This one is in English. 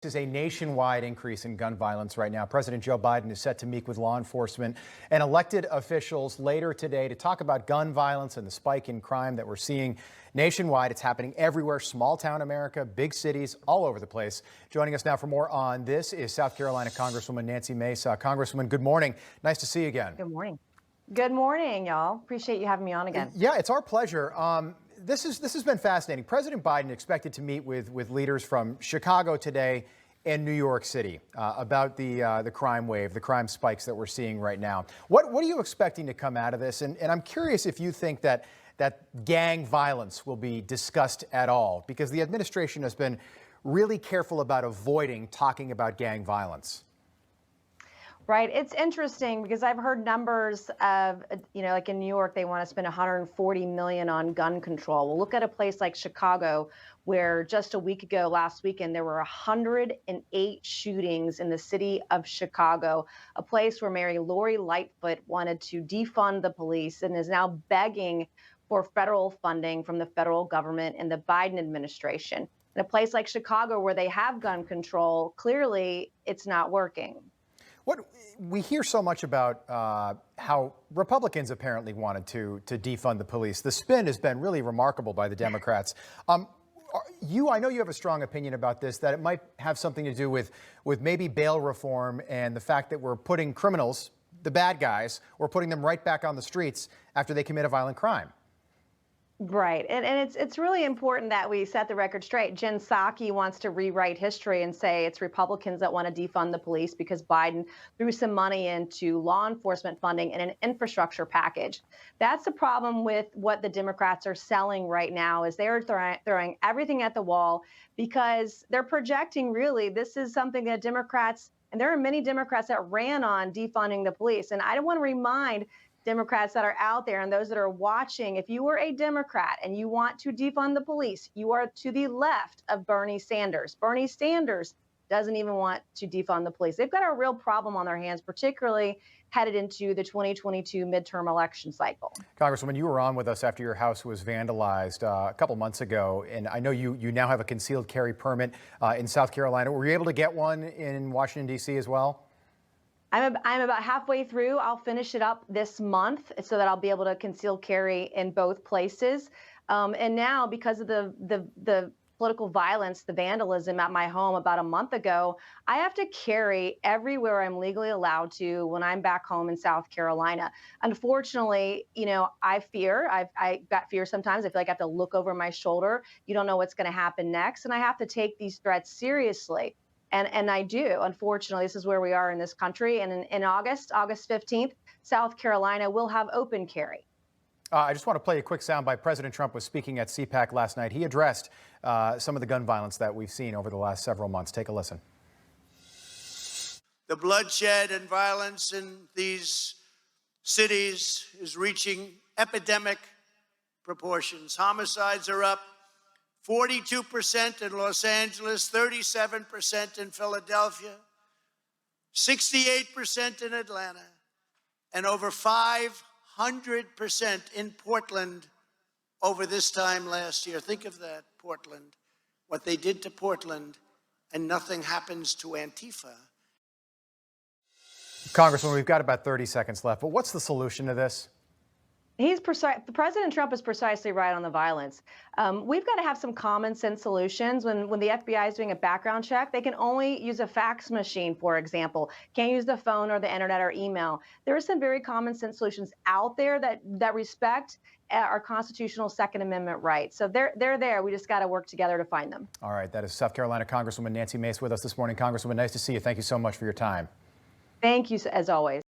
Is a nationwide increase in gun violence right now. President Joe Biden is set to meet with law enforcement and elected officials later today to talk about gun violence and the spike in crime that we're seeing nationwide. It's happening everywhere, small town America, big cities, all over the place. Joining us now for more on this is South Carolina Congresswoman Nancy Mace. Congresswoman, good morning. Nice to see you again. Good morning. Good morning, y'all. Appreciate you having me on again. Yeah, it's our pleasure. This has been fascinating. President Biden expected to meet with leaders from Chicago today and New York City about the crime wave, the crime spikes that we're seeing right now. What are you expecting to come out of this? And I'm curious if you think that gang violence will be discussed at all, because the administration has been really careful about avoiding talking about gang violence. Right. It's interesting because I've heard numbers of, like in New York, they want to spend $140 million on gun control. Well, look at a place like Chicago, where just a week ago, last weekend, there were 108 shootings in the city of Chicago, a place where Mary Lori Lightfoot wanted to defund the police and is now begging for federal funding from the federal government and the Biden administration. In a place like Chicago, where they have gun control, clearly it's not working. What we hear so much about how Republicans apparently wanted to defund the police. The spin has been really remarkable by the Democrats. I know you have a strong opinion about this, that it might have something to do with maybe bail reform and the fact that we're putting criminals, the bad guys, we're putting them right back on the streets after they commit a violent crime. Right. And it's really important that we set the record straight. Jen Psaki wants to rewrite history and say it's Republicans that want to defund the police because Biden threw some money into law enforcement funding and an infrastructure package. That's the problem with what the Democrats are selling right now, is they're throwing everything at the wall because they're projecting, really, this is something that Democrats, and there are many Democrats that ran on defunding the police. And I want to remind Democrats that are out there and those that are watching, if you were a Democrat and you want to defund the police, you are to the left of Bernie Sanders. Bernie Sanders doesn't even want to defund the police. They've got a real problem on their hands, particularly headed into the 2022 midterm election cycle. Congresswoman, you were on with us after your house was vandalized a couple months ago, and I know you now have a concealed carry permit in South Carolina. Were you able to get one in Washington, D.C. as well? I'm about halfway through. I'll finish it up this month so that I'll be able to conceal carry in both places. And now, because of the political violence, the vandalism at my home about a month ago, I have to carry everywhere I'm legally allowed to when I'm back home in South Carolina. Unfortunately, I got fear sometimes. I feel like I have to look over my shoulder. You don't know what's going to happen next. And I have to take these threats seriously. And I do. Unfortunately, this is where we are in this country. And in August 15th, South Carolina will have open carry. I just want to play a quick soundbite. President Trump was speaking at CPAC last night. He addressed some of the gun violence that we've seen over the last several months. Take a listen. The bloodshed and violence in these cities is reaching epidemic proportions. Homicides are up 42% in Los Angeles, 37% in Philadelphia, 68% in Atlanta, and over 500% in Portland over this time last year. Think of that, Portland, what they did to Portland, and nothing happens to Antifa. Congressman, we've got about 30 seconds left, but what's the solution to this? President Trump is precisely right on the violence. We've got to have some common sense solutions. When the FBI is doing a background check, they can only use a fax machine, for example. Can't use the phone or the internet or email. There are some very common sense solutions out there that respect our constitutional Second Amendment rights. So they're there. We just got to work together to find them. All right. That is South Carolina Congresswoman Nancy Mace with us this morning. Congresswoman, nice to see you. Thank you so much for your time. Thank you, as always.